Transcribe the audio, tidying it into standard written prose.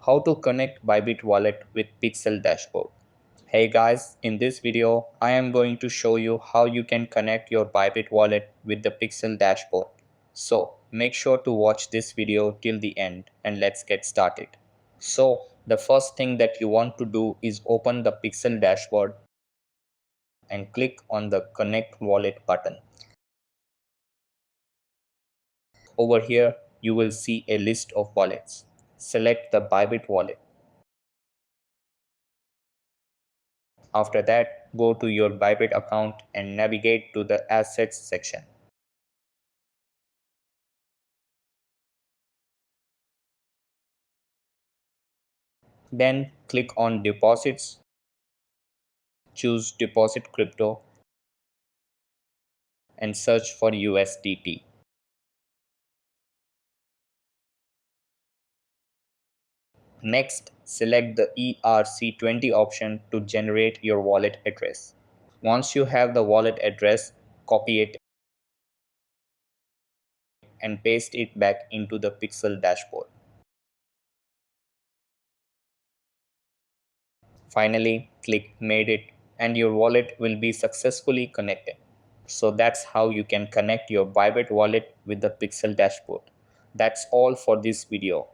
How to connect Bybit wallet with Pixel dashboard. Hey guys, in this video, I am going to show you how you can connect your Bybit wallet with the Pixel dashboard. So make sure to watch this video till the end and let's get started. So the first thing that you want to do is open the Pixel dashboard and click on the connect wallet button. Over here, you will see a list of wallets. Select the Bybit wallet. After that, go to your Bybit account and navigate to the Assets section. Then click on Deposits, choose Deposit Crypto, and search for USDT. Next, select the ERC20 option to generate your wallet address. Once you have the wallet address, copy it and paste it back into the Pixel dashboard. Finally, click Made It and your wallet will be successfully connected. So that's how you can connect your Bybit wallet with the Pixel dashboard. That's all for this video.